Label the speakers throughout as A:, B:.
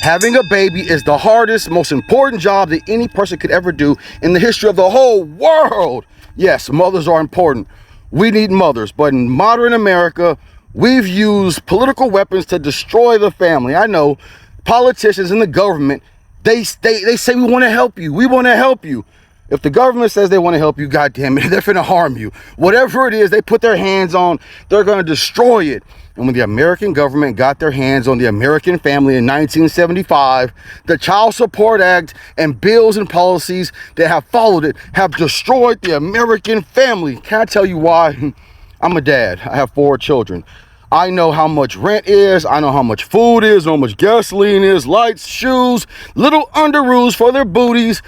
A: Having a baby is the hardest, most important job that any person could ever do in the history of the whole world. Yes, mothers are important. We need mothers, but in modern America, we've used political weapons to destroy the family. I know politicians in the government, they say we want to help you. We want to help you. If the government says they want to help you, goddamn it, they're finna harm you. Whatever it is they put their hands on, they're gonna destroy it. And when the American government got their hands on the American family in 1975, the Child Support Act and bills and policies that have followed it have destroyed the American family. Can I tell you why? I'm a dad. I have 4 children. I know how much rent is. I know how much food is, how much gasoline is, lights, shoes, little underoos for their booties,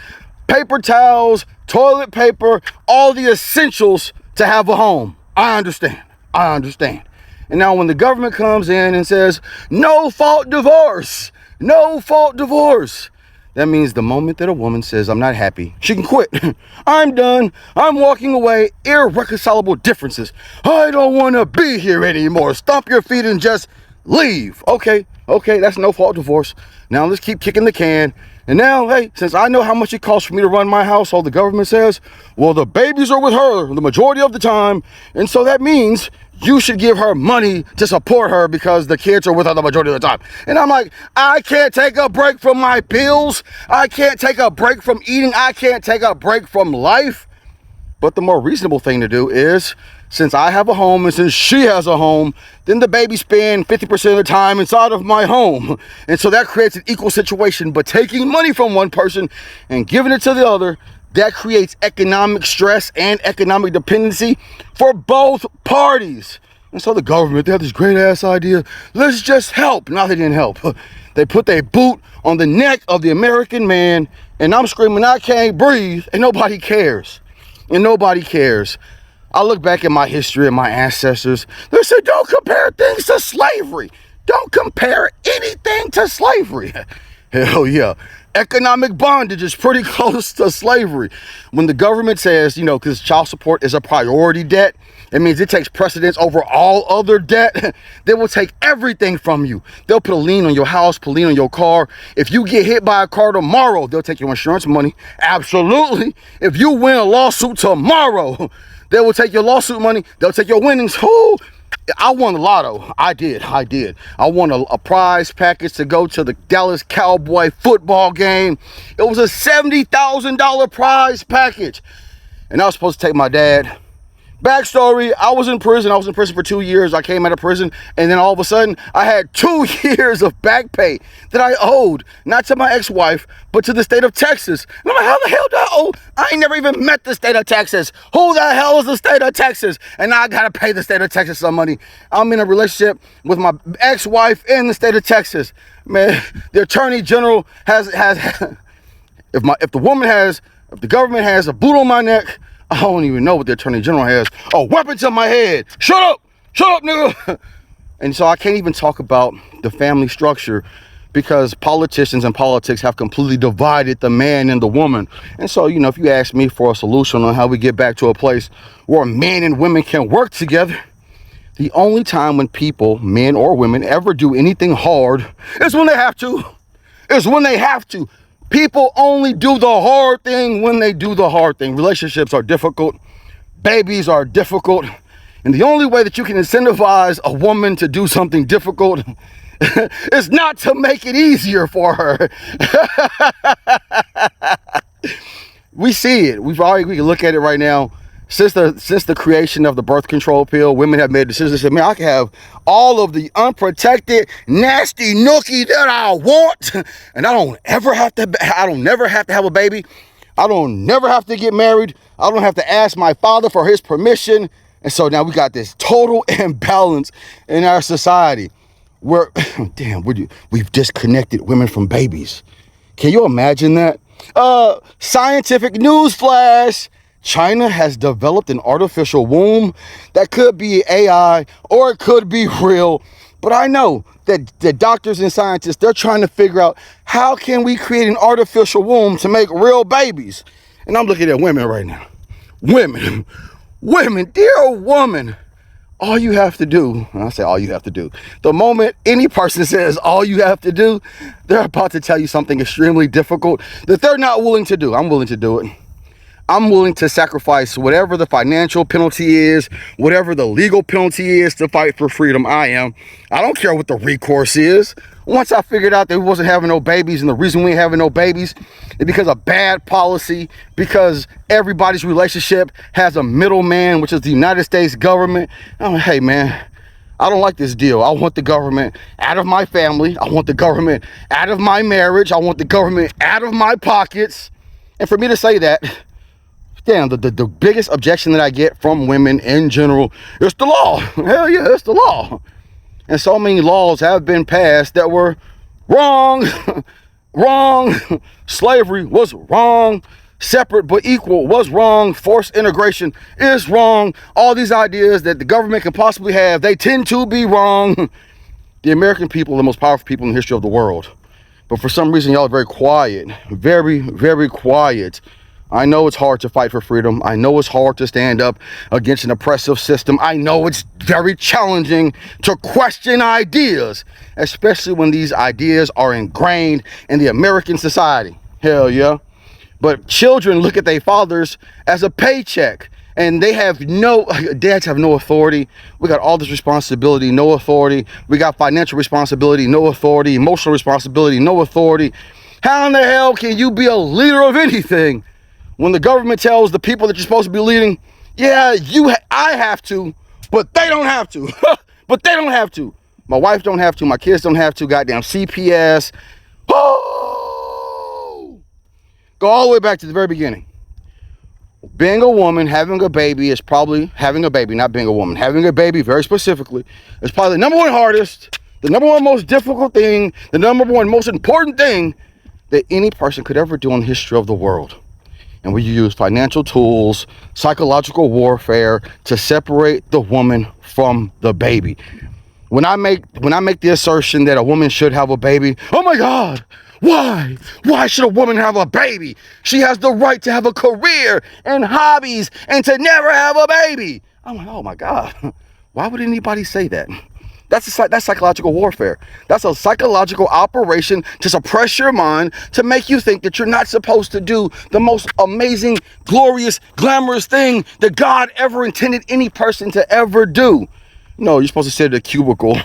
A: paper towels, toilet paper, all the essentials to have a home. I understand. And now when the government comes in and says, no fault divorce, that means the moment that a woman says, I'm not happy, she can quit. I'm done. I'm walking away. Irreconcilable differences. I don't want to be here anymore. Stomp your feet and just leave. Okay, that's no fault divorce. Now let's keep kicking the can. And now, hey, since I know how much it costs for me to run my household, the government says, well, the babies are with her the majority of the time. And so that means you should give her money to support her because the kids are with her the majority of the time. And I'm like, I can't take a break from my bills. I can't take a break from eating. I can't take a break from life. But the more reasonable thing to do is, since I have a home and since she has a home, then the baby spend 50% of the time inside of my home. And so that creates an equal situation. But taking money from one person and giving it to the other, that creates economic stress and economic dependency for both parties. And so the government, they have this great ass idea. Let's just help. No, they didn't help. They put their boot on the neck of the American man, and I'm screaming, I can't breathe, and nobody cares. I look back at my history and my ancestors. They said, don't compare things to slavery. Don't compare anything to slavery. Hell yeah. Economic bondage is pretty close to slavery. When the government says, because child support is a priority debt, it means it takes precedence over all other debt. They will take everything from you. They'll put a lien on your house, put a lien on your car. If you get hit by a car tomorrow, they'll take your insurance money. Absolutely. If you win a lawsuit tomorrow, they will take your lawsuit money. They'll take your winnings. Whoo! I won the lotto. I did. I won a prize package to go to the Dallas Cowboy football game. It was a $70,000 prize package. And I was supposed to take my dad. Backstory, I was in prison for 2 years. I came out of prison, and then all of a sudden, I had 2 years of back pay that I owed, not to my ex-wife, but to the state of Texas. And I'm like, how the hell do I owe? I ain't never even met the state of Texas. Who the hell is the state of Texas? And now I gotta pay the state of Texas some money. I'm in a relationship with my ex-wife in the state of Texas. Man, the attorney general has if the government has a boot on my neck, I don't even know what the attorney general has. A weapon to my head. Shut up, nigga. And so I can't even talk about the family structure because politicians and politics have completely divided the man and the woman. And so, if you ask me for a solution on how we get back to a place where men and women can work together, the only time when people, men or women, ever do anything hard is when they have to. People only do the hard thing when they do the hard thing. Relationships are difficult. Babies are difficult. And the only way that you can incentivize a woman to do something difficult is not to make it easier for her. We see it. We can look at it right now. Since the creation of the birth control pill, women have made decisions. They said, man, I can have all of the unprotected, nasty nookie that I want, and I don't never have to have a baby. I don't never have to get married. I don't have to ask my father for his permission. And so now we got this total imbalance in our society where, we've disconnected women from babies. Can you imagine that? Scientific news flash. China has developed an artificial womb that could be AI or it could be real. But I know that the doctors and scientists, they're trying to figure out how can we create an artificial womb to make real babies. And I'm looking at women right now. Women, dear woman, All you have to do, and I say all you have to do, the moment any person says all you have to do, they're about to tell you something extremely difficult that they're not willing to do. I'm willing to do it. I'm willing to sacrifice whatever the financial penalty is, whatever the legal penalty is to fight for freedom. I am. I don't care what the recourse is. Once I figured out that we wasn't having no babies, and the reason we ain't having no babies is because of bad policy, because everybody's relationship has a middleman, which is the United States government. I'm like, hey man, I don't like this deal. I want the government out of my family. I want the government out of my marriage. I want the government out of my pockets. And for me to say that, damn, the biggest objection that I get from women in general is the law. Hell yeah, it's the law. And so many laws have been passed that were wrong. Wrong. Slavery was wrong. Separate but equal was wrong. Forced integration is wrong. All these ideas that the government can possibly have, they tend to be wrong. The American people are the most powerful people in the history of the world. But for some reason, y'all are very quiet. Very, very quiet. I know it's hard to fight for freedom. I know it's hard to stand up against an oppressive system. I know it's very challenging to question ideas, especially when these ideas are ingrained in the American society. Hell yeah. But children look at their fathers as a paycheck, and dads have no authority. We got all this responsibility, no authority. We got financial responsibility, no authority. Emotional responsibility, no authority. How in the hell can you be a leader of anything when the government tells the people that you're supposed to be leading, yeah, I have to, but they don't have to. But they don't have to. My wife don't have to. My kids don't have to. Goddamn CPS. Oh! Go all the way back to the very beginning. Being a woman, having a baby is probably, having a baby, not being a woman, having a baby very specifically, is probably the number one hardest, the number one most difficult thing, the number one most important thing that any person could ever do in the history of the world. And we use financial tools, psychological warfare to separate the woman from the baby. When I make the assertion that a woman should have a baby, oh my God, why? Why should a woman have a baby? She has the right to have a career and hobbies and to never have a baby. I'm like, oh my God, why would anybody say that? That's psychological warfare. That's a psychological operation to suppress your mind, to make you think that you're not supposed to do the most amazing, glorious, glamorous thing that God ever intended any person to ever do. No, you're supposed to sit at a cubicle,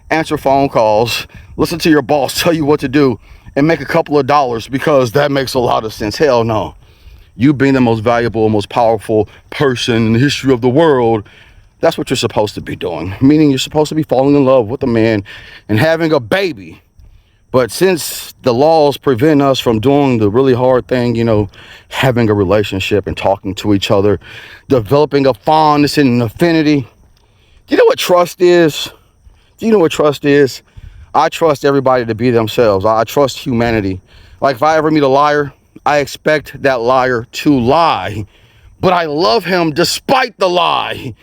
A: answer phone calls, listen to your boss tell you what to do, and make a couple of dollars because that makes a lot of sense. Hell no. You being the most valuable, most powerful person in the history of the world, that's what you're supposed to be doing. Meaning you're supposed to be falling in love with a man and having a baby. But since the laws prevent us from doing the really hard thing, having a relationship and talking to each other, developing a fondness and an affinity. Do you know what trust is? Do you know what trust is? I trust everybody to be themselves. I trust humanity. Like if I ever meet a liar, I expect that liar to lie. But I love him despite the lie.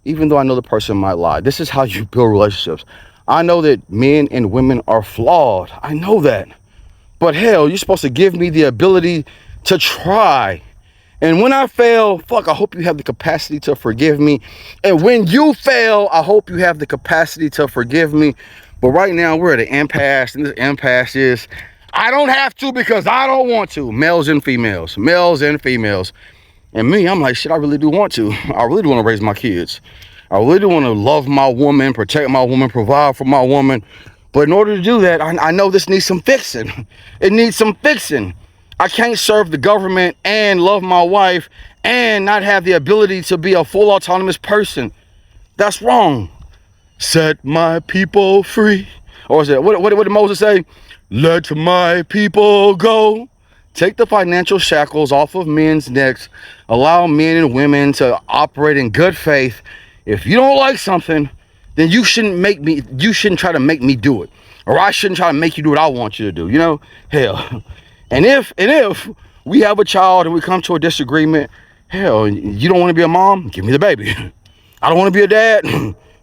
A: Even though I know the person might lie. This is how you build relationships. I know that men and women are flawed. I know that. But hell, you're supposed to give me the ability to try. And when I fail, I hope you have the capacity to forgive me. And when you fail, I hope you have the capacity to forgive me. But right now, we're at an impasse. And this impasse is, I don't have to because I don't want to. Males and females. Males and females. And me, I'm like, shit, I really do want to. I really do want to raise my kids. I really do want to love my woman, protect my woman, provide for my woman. But in order to do that, I know this needs some fixing. It needs some fixing. I can't serve the government and love my wife and not have the ability to be a full autonomous person. That's wrong. Set my people free. Or is it, what did Moses say? Let my people go. Take the financial shackles off of men's necks. Allow men and women to operate in good faith. If you don't like something, then you shouldn't try to make me do it. Or I shouldn't try to make you do what I want you to do. Hell. And if we have a child and we come to a disagreement, hell, you don't want to be a mom? Give me the baby. I don't want to be a dad.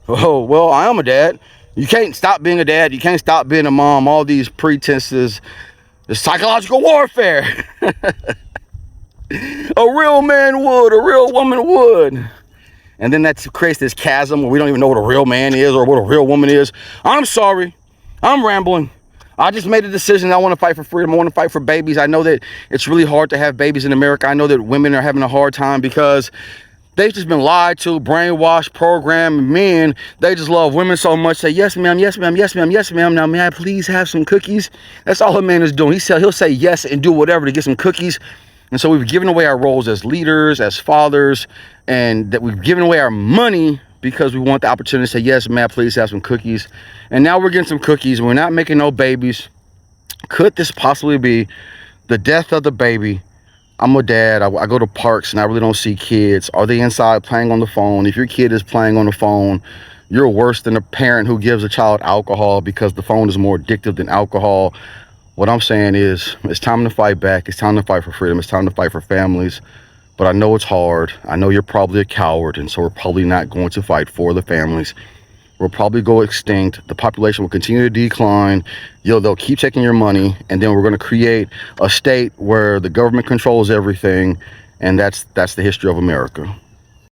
A: Oh, well, I am a dad. You can't stop being a dad. You can't stop being a mom. All these pretenses. The psychological warfare. A real man would, a real woman would. And then that creates this chasm where we don't even know what a real man is or what a real woman is. I'm sorry. I'm rambling. I just made a decision. I want to fight for freedom. I want to fight for babies. I know that it's really hard to have babies in America. I know that women are having a hard time because they've just been lied to, brainwashed, programmed. Men, they just love women so much. Say, yes, ma'am, yes, ma'am, yes, ma'am, yes, ma'am. Now, may I please have some cookies? That's all a man is doing. He'll say yes and do whatever to get some cookies. And so we've given away our roles as leaders, as fathers, and that we've given away our money because we want the opportunity to say, yes, may I please have some cookies? And now we're getting some cookies. We're not making no babies. Could this possibly be the death of the baby? I'm a dad. I go to parks and I really don't see kids. Are they inside playing on the phone? If your kid is playing on the phone, you're worse than a parent who gives a child alcohol because the phone is more addictive than alcohol. What I'm saying is it's time to fight back. It's time to fight for freedom. It's time to fight for families. But I know it's hard. I know you're probably a coward, and so we're probably not going to fight for the families. We'll probably go extinct. The population will continue to decline. They'll keep taking your money, and then we're going to create a state where the government controls everything, and that's the history of America.